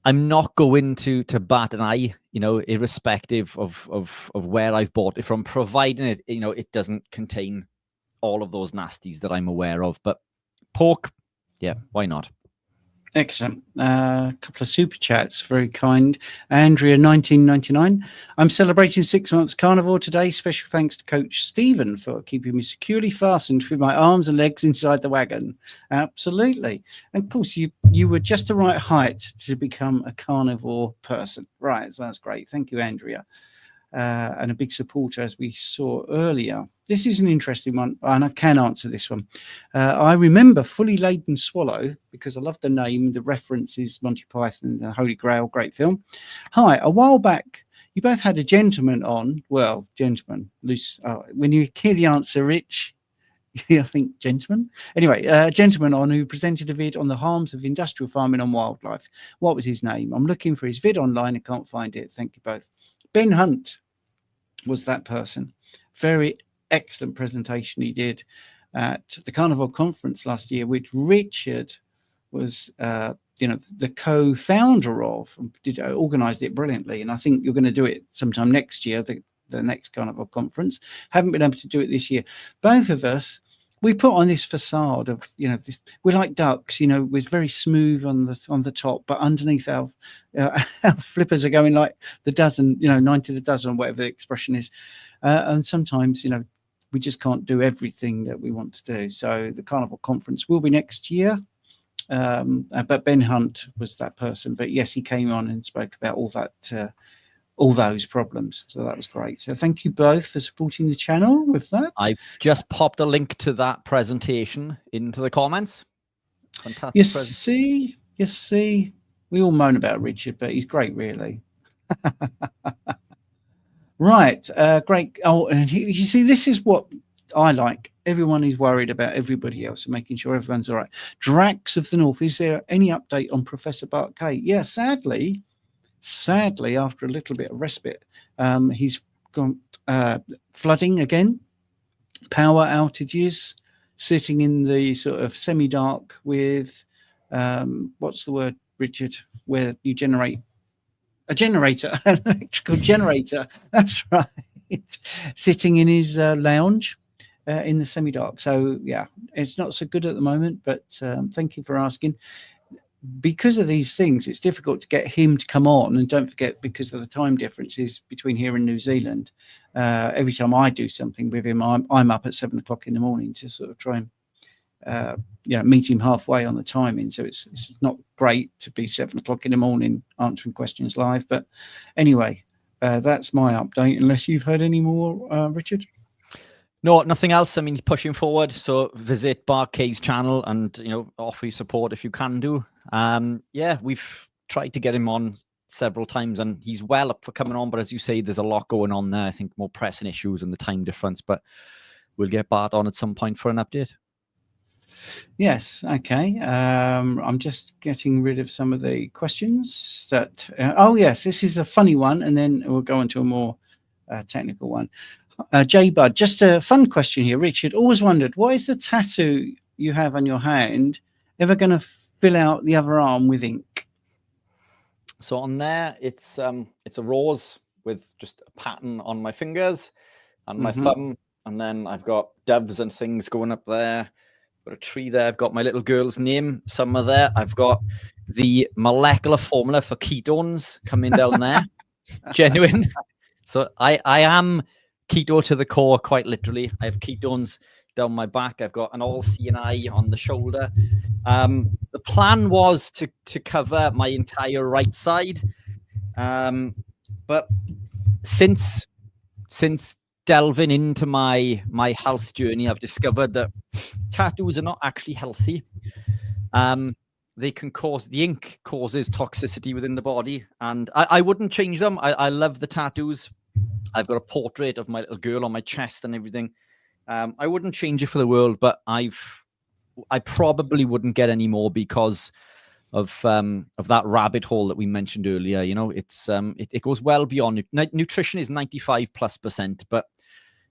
I'm not going to bat an eye, irrespective of where I've bought it from, providing it doesn't contain all of those nasties that I'm aware of. But pork, yeah, why not? Excellent. A couple of super chats, very kind. Andrea, 1999. I'm celebrating 6 months carnivore today. Special thanks to Coach Stephen for keeping me securely fastened with my arms and legs inside the wagon. Absolutely. And of course, you were just the right height to become a carnivore person. Right. So that's great. Thank you, Andrea. And a big supporter, as we saw earlier. This is an interesting one, and I can answer this one. I remember Fully Laden Swallow because I love the name. The reference is Monty Python, the Holy Grail, great film. Hi, a while back, you both had a gentleman on. Well, gentleman, loose. When you hear the answer, Rich, I think gentleman. Anyway, a gentleman on who presented a vid on the harms of industrial farming on wildlife. What was his name? I'm looking for his vid online and can't find it. Thank you both. Ben Hunt was that person. Very excellent presentation he did at the Carnivore Conference last year, which Richard was, the co-founder of, organised it brilliantly. And I think you're going to do it sometime next year, the next Carnivore Conference. Haven't been able to do it this year. Both of us, we put on this facade of, this, we're like ducks, we're very smooth on the top, but underneath our flippers are going like the dozen, 9 to the dozen, whatever the expression is. And sometimes, we just can't do everything that we want to do. So the Carnival Conference will be next year. But Ben Hunt was that person. But yes, he came on and spoke about all those problems. So that was great. So thank you both for supporting the channel with that. I've just popped a link to that presentation into the comments. Fantastic. You see, we all moan about Richard, but he's great, really. Right, great. Oh, and you see, this is what I like. Everyone is worried about everybody else and making sure everyone's all right. Drax of the North, is there any update on Professor Bart K? Yeah, sadly, after a little bit of respite, he's gone flooding again, power outages, sitting in the sort of semi-dark with, what's the word, Richard, where you generate a generator, an electrical generator. That's right. Sitting in his lounge in the semi-dark. So, yeah, it's not so good at the moment, but thank you for asking. Because of these things, it's difficult to get him to come on. And don't forget, because of the time differences between here and New Zealand, every time I do something with him, I'm up at 7 o'clock in the morning to sort of try and meet him halfway on the timing. So it's not great to be 7 o'clock in the morning answering questions live. But anyway, That's my update. Unless you've heard any more, Richard. No, nothing else. I mean, pushing forward. So visit Bark K's channel and offer your support if you can do. Yeah, we've tried to get him on several times, and he's well up for coming on. But as you say, there's a lot going on there. I think more pressing issues and the time difference. But we'll get Bart on at some point for an update. Yes. Okay. I'm just getting rid of some of the questions that. Oh yes, this is a funny one, and then we'll go into a more technical one. J Bud, just a fun question here. Richard, always wondered, what is the tattoo you have on your hand ever going to fill out the other arm with ink? So on there, it's a rose with just a pattern on my fingers and my thumb, and then I've got doves and things going up there. Got a tree there. I've got my little girl's name somewhere there. I've got the molecular formula for ketones coming down there. Genuine. So I am keto to the core, quite literally. I have ketones down my back. I've got an all-seeing eye on the shoulder. The plan was to cover my entire right side, but since delving into my health journey, I've discovered that tattoos are not actually healthy. They can cause, the ink causes toxicity within the body, and I wouldn't change them. I love the tattoos. I've got a portrait of my little girl on my chest and everything. I wouldn't change it for the world, but I probably wouldn't get any more because of that rabbit hole that we mentioned earlier. It goes well beyond nutrition is 95+%, but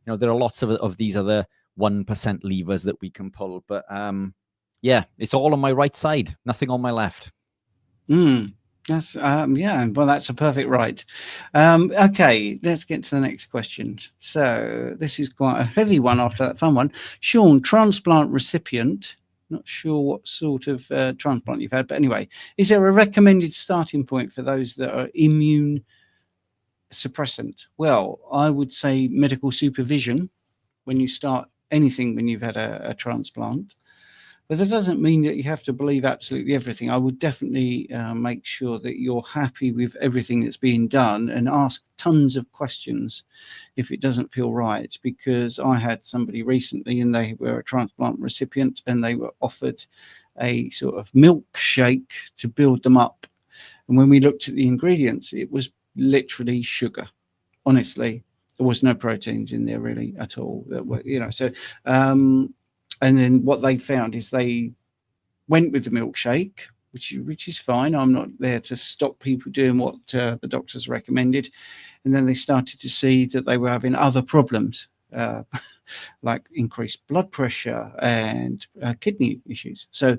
there are lots of these other 1% levers that we can pull. But yeah, it's all on my right side, nothing on my left. Yes, yeah, well, that's a perfect right. Okay, let's get to the next question. So this is quite a heavy one after that fun one. Sean, transplant recipient. Not sure what sort of transplant you've had, but anyway, is there a recommended starting point for those that are immune suppressant? Well, I would say medical supervision when you start anything when you've had a transplant. But that doesn't mean that you have to believe absolutely everything. I would definitely make sure that you're happy with everything that's being done and ask tons of questions if it doesn't feel right. Because I had somebody recently and they were a transplant recipient and they were offered a sort of milkshake to build them up. And when we looked at the ingredients, it was literally sugar. Honestly, there was no proteins in there really at all. So. And then what they found is they went with the milkshake, which is fine. I'm not there to stop people doing what the doctors recommended. And then they started to see that they were having other problems, like increased blood pressure and kidney issues. So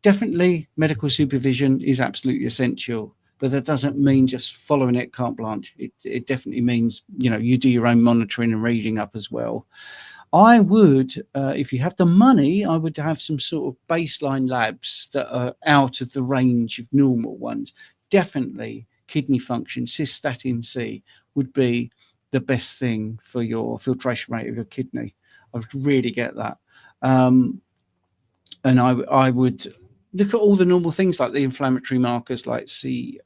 definitely medical supervision is absolutely essential. But that doesn't mean just following it carte blanche. It definitely means, you do your own monitoring and reading up as well. I would, if you have the money, I would have some sort of baseline labs that are out of the range of normal ones. Definitely kidney function, cystatin C would be the best thing for your filtration rate of your kidney. I would really get that. And I would look at all the normal things like the inflammatory markers like CRP,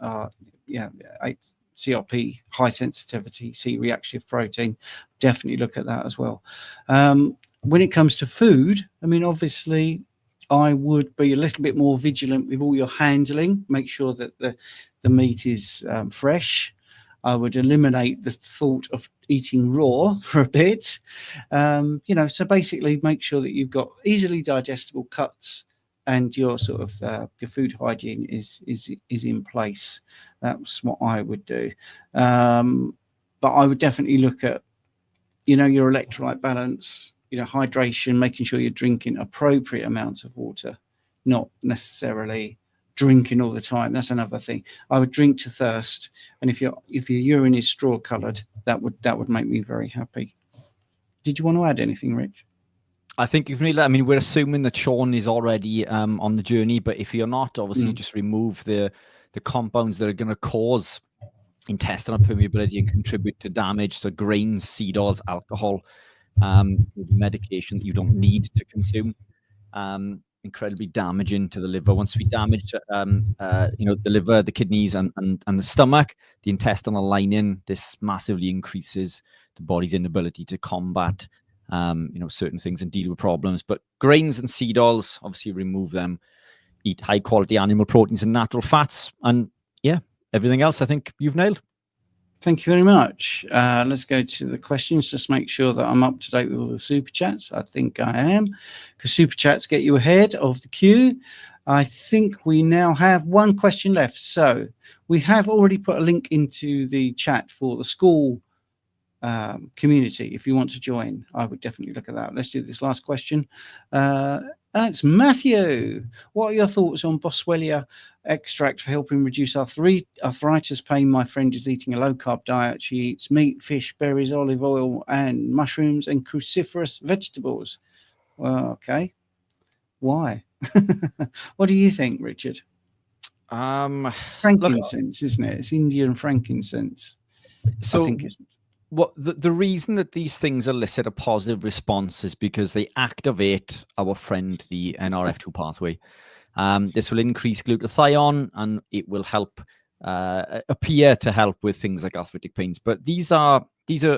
high sensitivity, C-reactive protein. Definitely look at that as well. When it comes to food, I mean, obviously, I would be a little bit more vigilant with all your handling. Make sure that the meat is fresh. I would eliminate the thought of eating raw for a bit. So basically make sure that you've got easily digestible cuts and your sort of your food hygiene is in place. That's what I would do. But I would definitely look at, your electrolyte balance, hydration, making sure you're drinking appropriate amounts of water, not necessarily drinking all the time. That's another thing. I would drink to thirst, and if your urine is straw coloured, that would make me very happy. Did you want to add anything, Rich? I think you've really, we're assuming that Sean is already on the journey, but if you're not, obviously just remove the compounds that are going to cause intestinal permeability and contribute to damage. So grains, seed oils, alcohol, medication that you don't need to consume. incredibly damaging to the liver. Once we damage, the liver, the kidneys, and the stomach, the intestinal lining, this massively increases the body's inability to combat, certain things and deal with problems. But grains and seed oils, obviously, remove them. Eat high quality animal proteins and natural fats, and everything else I think you've nailed. Thank you very much. Let's go to the questions. Just make sure that I'm up to date with all the super chats. I think I am, because super chats get you ahead of the queue. I think we now have one question left. So we have already put a link into the chat for the school community. If you want to join, I would definitely look at that. Let's do this last question. That's Matthew. What are your thoughts on Boswellia extract for helping reduce arthritis pain? My friend is eating a low-carb diet. She eats meat, fish, berries, olive oil, and mushrooms and cruciferous vegetables. Well, okay. Why? What do you think, Richard? Frankincense, isn't it? It's Indian frankincense. So I think it's... What the reason that these things elicit a positive response is because they activate our friend, the NRF2 pathway. This will increase glutathione, and it will help appear to help with things like arthritic pains. But these are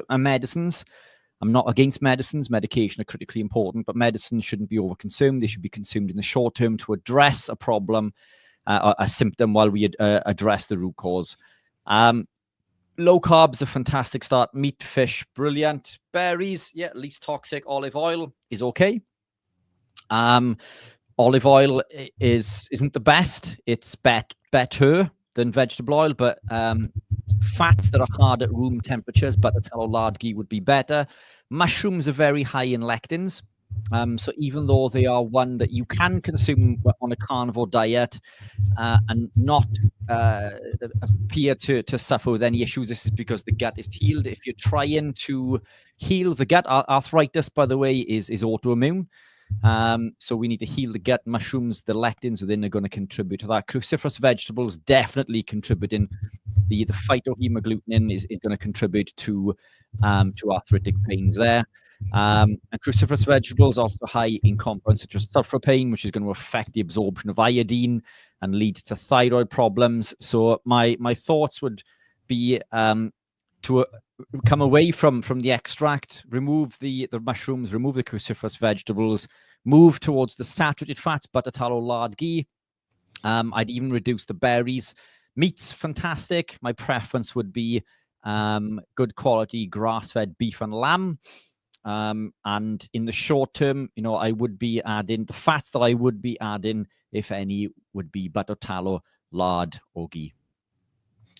medicines. I'm not against medicines. Medication are critically important, but medicines shouldn't be overconsumed. They should be consumed in the short term to address a problem, a symptom, while we address the root cause. Low carbs, a fantastic start. Meat, fish, brilliant. Berries, least toxic. Olive oil is okay. Olive oil isn't the best. It's better than vegetable oil, but fats that are hard at room temperatures, butter, tallow, lard, ghee would be better. Mushrooms are very high in lectins. So even though they are one that you can consume on a carnivore diet and not appear to suffer with any issues, this is because the gut is healed. If you're trying to heal the gut, arthritis, by the way, is autoimmune. So we need to heal the gut. Mushrooms, the lectins within are going to contribute to that. Cruciferous vegetables definitely contributing. The phytohemagglutinin is going to contribute to arthritic pains there. And cruciferous vegetables also high in compounds such as sulforaphane, which is going to affect the absorption of iodine and lead to thyroid problems. So my thoughts would be to come away from the extract, remove the mushrooms, remove the cruciferous vegetables, move towards the saturated fats, butter, tallow, lard, ghee. I'd even reduce the berries. Meat's fantastic. My preference would be good quality grass-fed beef and lamb. And in the short term, I would be adding the fats that I would be adding, if any, would be butter, tallow, lard, or ghee.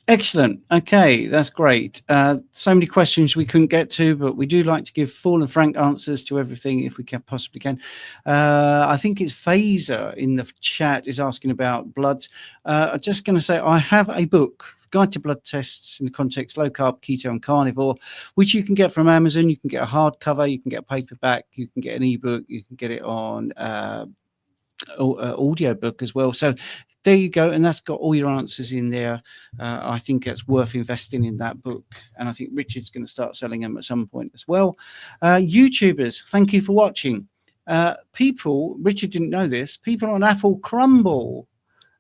Excellent. Okay, that's great. So many questions we couldn't get to, but we do like to give full and frank answers to everything if we possibly can. I think it's Phaser in the chat is asking about bloods. I'm just going to say I have a book, Guide to Blood Tests in the Context Low Carb, Keto and Carnivore, which you can get from Amazon. You can get a hardcover, you can get a paperback, you can get an ebook, you can get it on audiobook as well. So there you go, and that's got all your answers in there. I think it's worth investing in that book, and I think Richard's going to start selling them at some point as well. YouTubers, thank you for watching. Richard didn't know this, people on Apple Crumble,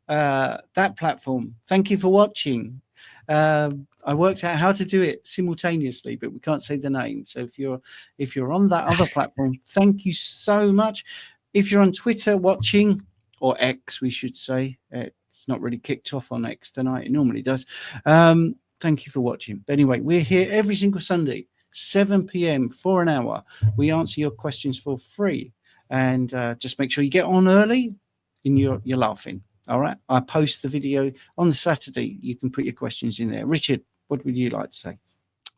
that platform, thank you for watching. I worked out how to do it simultaneously, but we can't say the name. So if you're on that other platform, thank you so much. If you're on Twitter watching, or X, we should say, it's not really kicked off on X tonight. It normally does. Thank you for watching. But anyway, we're here every single Sunday, 7 p.m. for an hour. We answer your questions for free. And just make sure you get on early and you're laughing. All right. I post the video on the Saturday. You can put your questions in there. Richard, what would you like to say?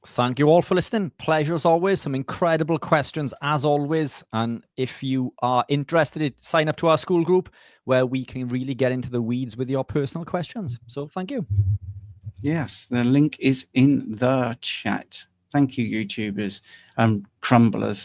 Thank you all for listening. Pleasure as always. Some incredible questions as always. And if you are interested, sign up to our school group where we can really get into the weeds with your personal questions. So thank you. Yes, the link is in the chat. Thank you, YouTubers and crumblers.